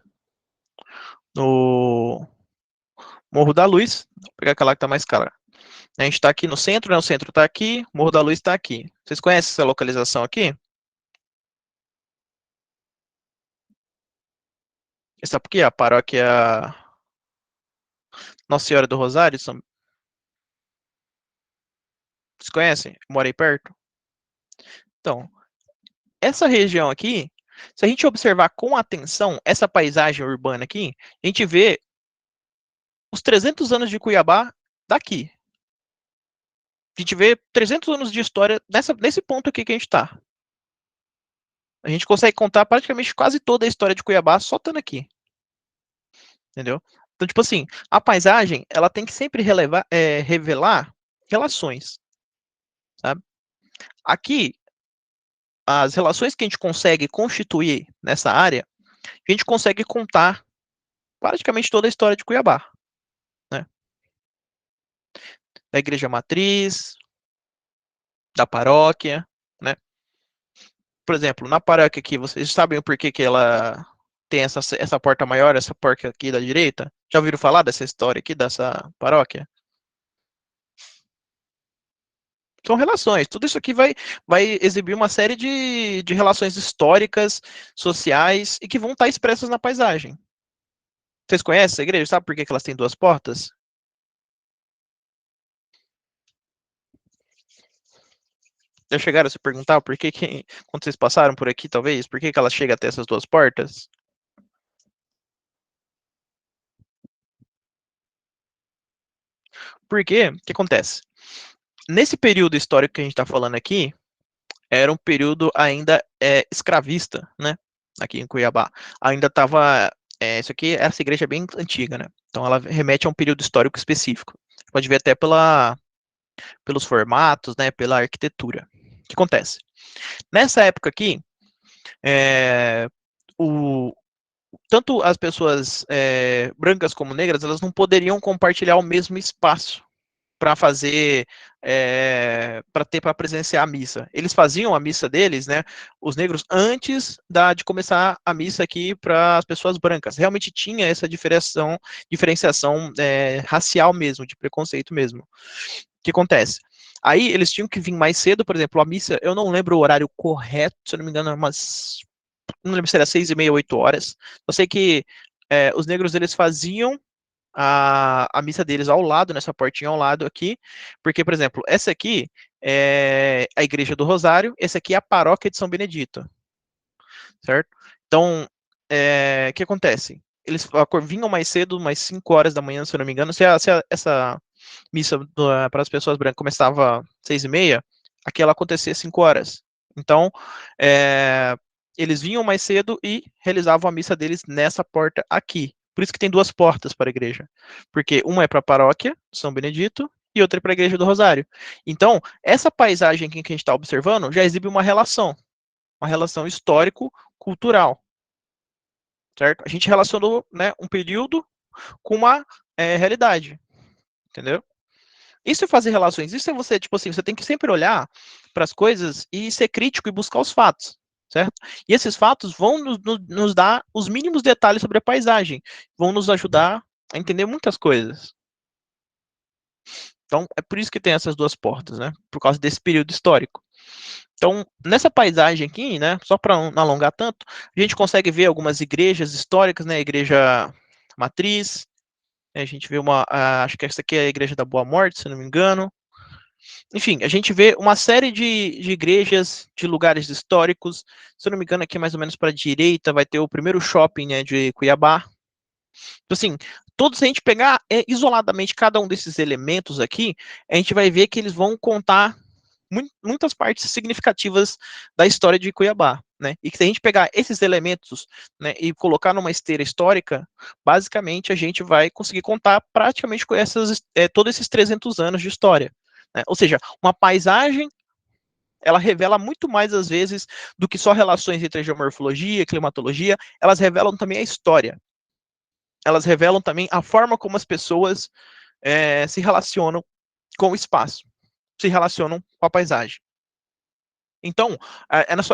no Morro da Luz, vou pegar aquela que tá mais cara. A gente tá aqui no centro, né? O centro tá aqui, Morro da Luz tá aqui. Vocês conhecem essa localização aqui? Essa aqui, a paróquia Nossa Senhora do Rosário, vocês conhecem? Mora aí perto? Então, essa região aqui Se a gente observar com atenção essa paisagem urbana aqui, a gente vê os 300 anos de Cuiabá daqui. A gente vê 300 anos de história nesse ponto aqui que a gente está. A gente consegue contar praticamente quase toda a história de Cuiabá só estando aqui. Entendeu? Então, tipo assim, a paisagem, ela tem que sempre revelar relações, sabe? Aqui, as relações que a gente consegue constituir nessa área, a gente consegue contar praticamente toda a história de Cuiabá, né? Da igreja matriz, da paróquia, né? Por exemplo, na paróquia aqui, vocês sabem o porquê que ela tem essa porta maior, essa porta aqui da direita? Já ouviram falar dessa história aqui, dessa paróquia? São relações. Tudo isso aqui vai exibir uma série de relações históricas, sociais, e que vão estar expressas na paisagem. Vocês conhecem essa igreja? Sabe por que elas têm duas portas? Já chegaram a se perguntar por que, quando vocês passaram por aqui, talvez, por que ela chega até essas duas portas? Porque, o que acontece? Nesse período histórico que a gente está falando aqui, era um período ainda escravista, né? Aqui em Cuiabá. Ainda estava. Isso aqui, essa igreja é bem antiga, né? Então ela remete a um período histórico específico. Pode ver até pelos formatos, né? Pela arquitetura. O que acontece? Nessa época aqui, é, o, tanto as pessoas brancas como negras, elas não poderiam compartilhar o mesmo espaço para fazer para presenciar a missa. Eles faziam a missa deles, né, os negros, antes de começar a missa aqui para as pessoas brancas. Realmente tinha essa diferenciação racial mesmo, de preconceito mesmo. O que acontece? Aí eles tinham que vir mais cedo, por exemplo, a missa, eu não lembro o horário correto, se eu não me engano, não lembro se era 6:30, 8 horas. Eu sei que os negros eles faziam a missa deles ao lado, nessa portinha ao lado aqui, porque, por exemplo, essa aqui é a Igreja do Rosário, essa aqui é a Paróquia de São Benedito, certo? Então, o que acontece? Eles vinham mais cedo, mais 5 horas da manhã, se eu não me engano, essa missa para as pessoas brancas começava 6:30, aqui ela acontecia 5 horas. Então, eles vinham mais cedo e realizavam a missa deles nessa porta aqui. Por isso que tem duas portas para a igreja. Porque uma é para a paróquia, São Benedito, e outra é para a igreja do Rosário. Então, essa paisagem que a gente está observando já exibe uma relação histórico-cultural, certo? A gente relacionou, né, um período com uma realidade, entendeu? Isso é fazer relações, isso é você, tipo assim, você tem que sempre olhar para as coisas e ser crítico e buscar os fatos, certo? E esses fatos vão nos dar os mínimos detalhes sobre a paisagem, vão nos ajudar a entender muitas coisas. Então, é por isso que tem essas duas portas, né? Por causa desse período histórico. Então, nessa paisagem aqui, né, só para não alongar tanto, a gente consegue ver algumas igrejas históricas, né? A igreja matriz, a gente vê acho que essa aqui é a igreja da Boa Morte, se não me engano. Enfim, a gente vê uma série de igrejas, de lugares históricos. Se eu não me engano, aqui mais ou menos para a direita vai ter o primeiro shopping, né, de Cuiabá. Então, assim, todos, se a gente pegar isoladamente cada um desses elementos aqui, a gente vai ver que eles vão contar muitas partes significativas da história de Cuiabá, né? E que se a gente pegar esses elementos, né, e colocar numa esteira histórica, basicamente a gente vai conseguir contar praticamente com todos esses 300 anos de história, né? Ou seja, uma paisagem, ela revela muito mais às vezes do que só relações entre geomorfologia, climatologia, elas revelam também a história. Elas revelam também a forma como as pessoas se relacionam com o espaço, se relacionam com a paisagem. Então,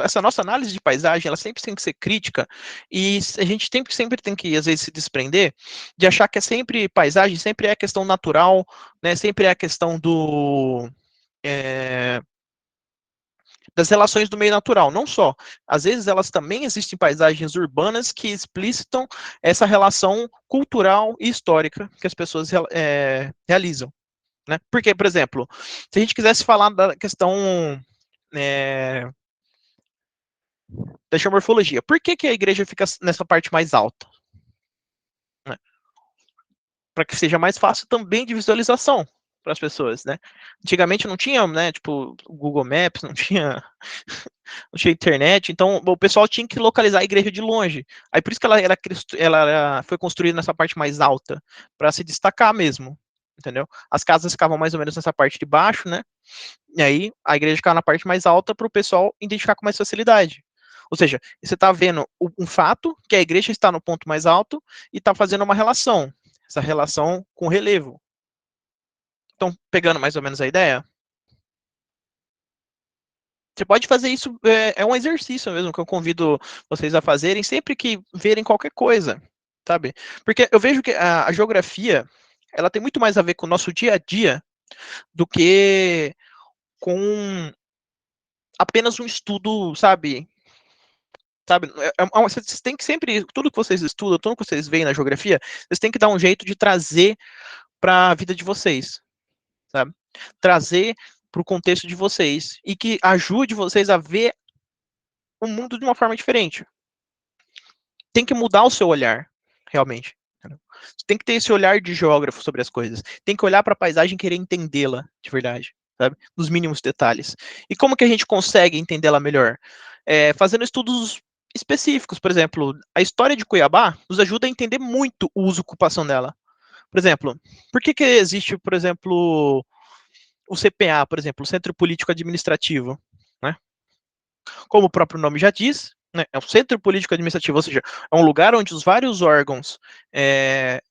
essa nossa análise de paisagem, ela sempre tem que ser crítica e a gente sempre tem que, às vezes, se desprender de achar que é sempre paisagem, sempre é a questão natural, né? Sempre é a questão é, das relações do meio natural. Não só. Às vezes, elas também existem paisagens urbanas que explicitam essa relação cultural e histórica que as pessoas realizam. Né? Porque, por exemplo, se a gente quisesse falar da questão é, Deixa a morfologia. Por que, que a igreja fica nessa parte mais alta? Né? Para que seja mais fácil também de visualização para as pessoas, né? Antigamente não tinha, né, tipo, o Google Maps, não tinha internet, então o pessoal tinha que localizar a igreja de longe. Aí por isso que ela foi construída nessa parte mais alta, para se destacar mesmo, entendeu? As casas ficavam mais ou menos nessa parte de baixo, né? E aí a igreja ficava na parte mais alta para o pessoal identificar com mais facilidade. Ou seja, você está vendo um fato, que a igreja está no ponto mais alto e está fazendo uma relação, essa relação com relevo. Estão pegando mais ou menos a ideia? Você pode fazer isso, é um exercício mesmo que eu convido vocês a fazerem sempre que verem qualquer coisa, sabe? Porque eu vejo que a geografia, ela tem muito mais a ver com o nosso dia a dia do que com apenas um estudo, sabe? Vocês têm que sempre, tudo que vocês estudam, tudo que vocês veem na geografia, vocês têm que dar um jeito de trazer para a vida de vocês, sabe? Trazer para o contexto de vocês e que ajude vocês a ver o mundo de uma forma diferente. Tem que mudar o seu olhar, realmente. Você tem que ter esse olhar de geógrafo sobre as coisas. Tem que olhar para a paisagem e querer entendê-la de verdade, sabe? Nos mínimos detalhes. E como que a gente consegue entendê-la melhor? Fazendo estudos específicos. Por exemplo, a história de Cuiabá nos ajuda a entender muito o uso e ocupação dela. Por exemplo, por que, que existe, por exemplo, o CPA, por exemplo, o Centro Político Administrativo, né? Como o próprio nome já diz, né, é um centro político administrativo, ou seja, é um lugar onde os vários órgãos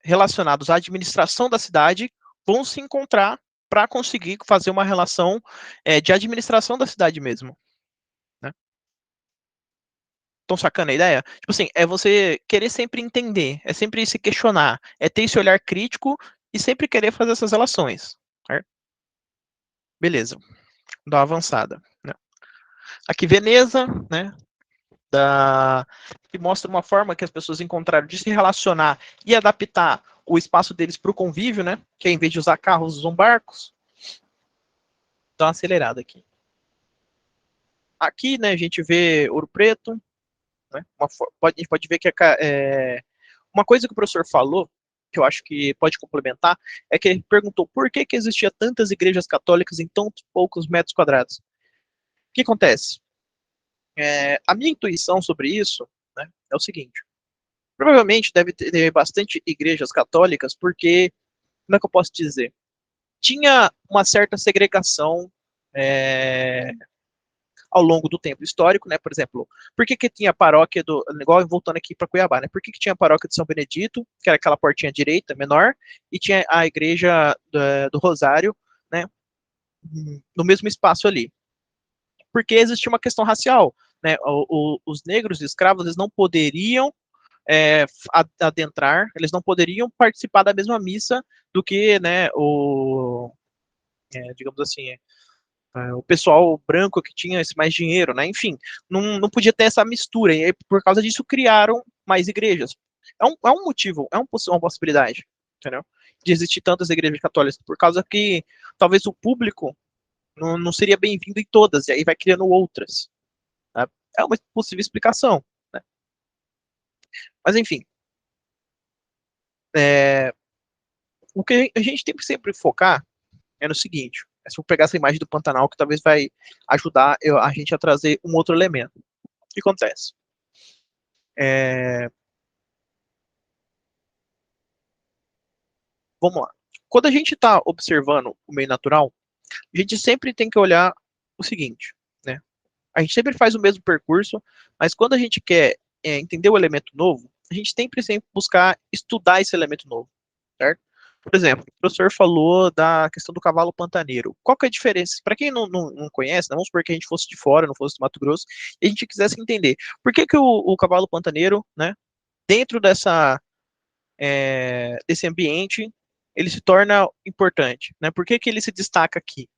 relacionados à administração da cidade vão se encontrar para conseguir fazer uma relação de administração da cidade mesmo. Né? Estão sacando a ideia? Tipo assim, é você querer sempre entender, é sempre se questionar, é ter esse olhar crítico e sempre querer fazer essas relações. Certo? Beleza, dá uma avançada. Né? Aqui Veneza, né? Que mostra uma forma que as pessoas encontraram de se relacionar e adaptar o espaço deles para o convívio, né? Que é, em vez de usar carros, usam barcos. Dá uma acelerada aqui. Aqui, né, a gente vê Ouro Preto. Né, a gente pode ver que uma coisa que o professor falou, que eu acho que pode complementar, é que ele perguntou por que, que existia tantas igrejas católicas em tão poucos metros quadrados. O que acontece? A minha intuição sobre isso, né, é o seguinte. Provavelmente deve ter bastante igrejas católicas, porque, como é que eu posso dizer? Tinha uma certa segregação é, ao longo do tempo histórico, né? Por exemplo, por que, que tinha a paróquia do. Igual voltando aqui para Cuiabá, né? Por que, que tinha a paróquia de São Benedito, que era aquela portinha direita, menor, e tinha a igreja do Rosário, né? No mesmo espaço ali. Porque existia uma questão racial. Né? Os negros escravos eles não poderiam adentrar, eles não poderiam participar da mesma missa do que, né, digamos assim, o pessoal branco que tinha mais dinheiro, né, enfim, não podia ter essa mistura, e aí, por causa disso criaram mais igrejas. É um motivo, uma possibilidade, entendeu? De existir tantas igrejas católicas, por causa que talvez o público não seria bem-vindo em todas, e aí vai criando outras. Né? É uma possível explicação. Né? Mas enfim, é, o que a gente tem que sempre focar é no seguinte: se eu pegar essa imagem do Pantanal, que talvez vai ajudar a gente a trazer um outro elemento. O que acontece? É, vamos lá. Quando a gente está observando o meio natural, a gente sempre tem que olhar o seguinte, né? A gente sempre faz o mesmo percurso, mas quando a gente quer entender o elemento novo, a gente sempre buscar estudar esse elemento novo, certo? Por exemplo, o professor falou da questão do cavalo pantaneiro. Qual que é a diferença? Para quem não conhece, né, vamos supor que a gente fosse de fora, não fosse do Mato Grosso, e a gente quisesse entender por que, que o cavalo pantaneiro, né, dentro desse ambiente, ele se torna importante, né? Por que, que ele se destaca aqui?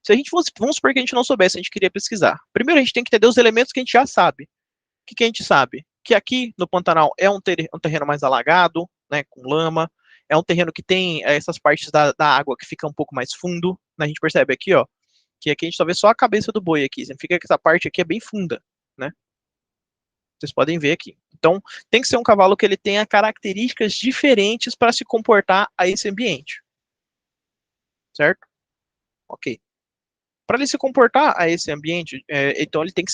Se a gente fosse, vamos supor que a gente não soubesse, a gente queria pesquisar. Primeiro a gente tem que entender os elementos que a gente já sabe. O que a gente sabe? Que aqui no Pantanal é um terreno mais alagado, né, com lama, é um terreno que tem essas partes da água que fica um pouco mais fundo. Né, a gente percebe aqui, ó, que aqui a gente só vê só a cabeça do boi aqui, significa que essa parte aqui é bem funda, né? Vocês podem ver aqui. Então, tem que ser um cavalo que ele tenha características diferentes para se comportar a esse ambiente, certo? Ok. Para ele se comportar a esse ambiente, então ele tem que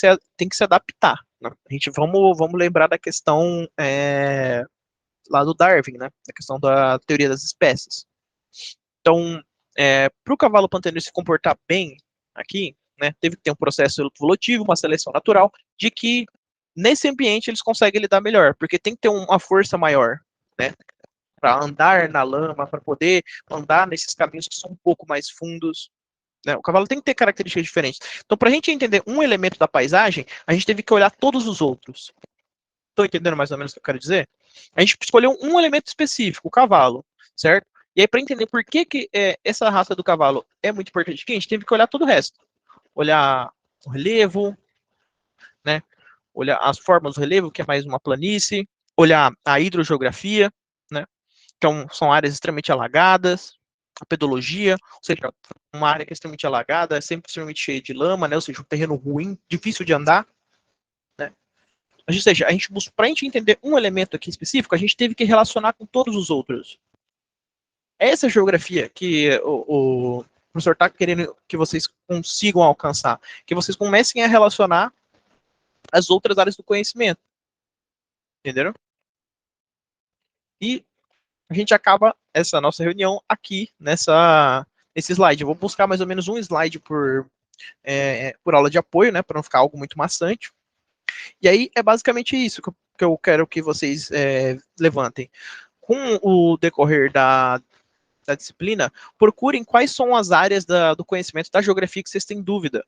se adaptar, né? A gente vamos lembrar da questão lá do Darwin, né? Da questão da teoria das espécies. Então, para o cavalo pantaneiro se comportar bem aqui, né, teve que ter um processo evolutivo, uma seleção natural, de que nesse ambiente eles conseguem lidar melhor, porque tem que ter uma força maior, né, para andar na lama, para poder andar nesses caminhos que são um pouco mais fundos. Né? O cavalo tem que ter características diferentes. Então, para a gente entender um elemento da paisagem, a gente teve que olhar todos os outros. Estão entendendo mais ou menos o que eu quero dizer? A gente escolheu um elemento específico, o cavalo, certo? E aí, para entender por que essa raça do cavalo é muito importante aqui, a gente teve que olhar todo o resto. Olhar o relevo, né? Olhar as formas do relevo, que é mais uma planície. Olhar a hidrogeografia, né? Então, são áreas extremamente alagadas. A pedologia, ou seja, uma área que é extremamente alagada, é sempre extremamente cheia de lama, né? Ou seja, um terreno ruim, difícil de andar, né? Ou seja, para a gente entender um elemento aqui específico, a gente teve que relacionar com todos os outros. Essa geografia que o professor está querendo que vocês consigam alcançar, que vocês comecem a relacionar as outras áreas do conhecimento. Entenderam? E a gente acaba essa nossa reunião aqui nesse slide. Eu vou buscar mais ou menos um slide por aula de apoio, né, para não ficar algo muito maçante. E aí é basicamente isso que eu quero que vocês levantem. Com o decorrer da disciplina, procurem quais são as áreas do conhecimento da geografia que vocês têm dúvida,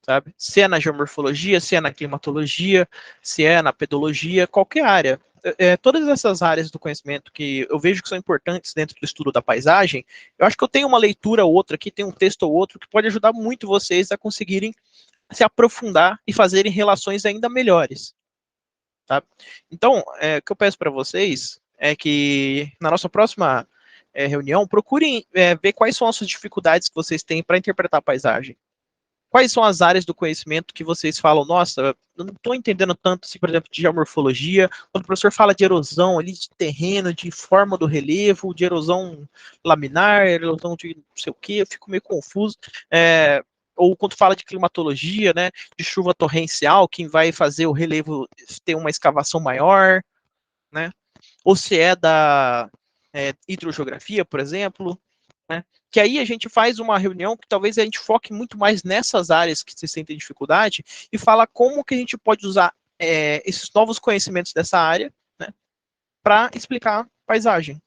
sabe? Se é na geomorfologia, se é na climatologia, se é na pedologia, qualquer área. Todas essas áreas do conhecimento que eu vejo que são importantes dentro do estudo da paisagem, eu acho que eu tenho uma leitura ou outra aqui, tem um texto ou outro que pode ajudar muito vocês a conseguirem se aprofundar e fazerem relações ainda melhores. Tá? Então, o que eu peço para vocês é que na nossa próxima reunião, procurem ver quais são as dificuldades que vocês têm para interpretar a paisagem. Quais são as áreas do conhecimento que vocês falam, nossa, eu não estou entendendo tanto, assim, por exemplo, de geomorfologia, quando o professor fala de erosão ali, de terreno, de forma do relevo, de erosão laminar, erosão de não sei o que, eu fico meio confuso. Ou quando fala de climatologia, né, de chuva torrencial, quem vai fazer o relevo ter uma escavação maior, né? Ou se é da hidrogeografia, por exemplo, né? Que aí a gente faz uma reunião que talvez a gente foque muito mais nessas áreas que se sentem dificuldade e fala como que a gente pode usar esses novos conhecimentos dessa área, né, para explicar paisagem.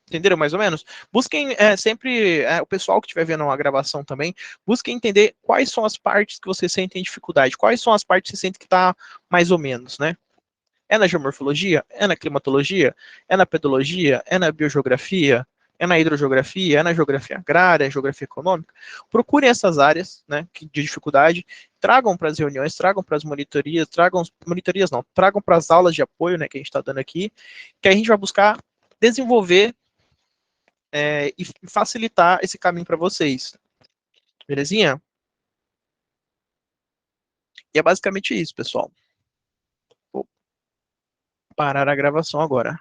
Entenderam mais ou menos? Busquem sempre, o pessoal que estiver vendo a gravação também, busquem entender quais são as partes que você sentem dificuldade, quais são as partes que você sente que está mais ou menos, né? É na geomorfologia? É na climatologia? É na pedologia? É na biogeografia? É na hidrogeografia? É na geografia agrária? Geografia econômica? Procurem essas áreas, né, de dificuldade, tragam para as reuniões, tragam para as monitorias, tragam para as aulas de apoio, né, que a gente está dando aqui, que a gente vai buscar desenvolver e facilitar esse caminho para vocês. Belezinha? E é basicamente isso, pessoal. Vou parar a gravação agora.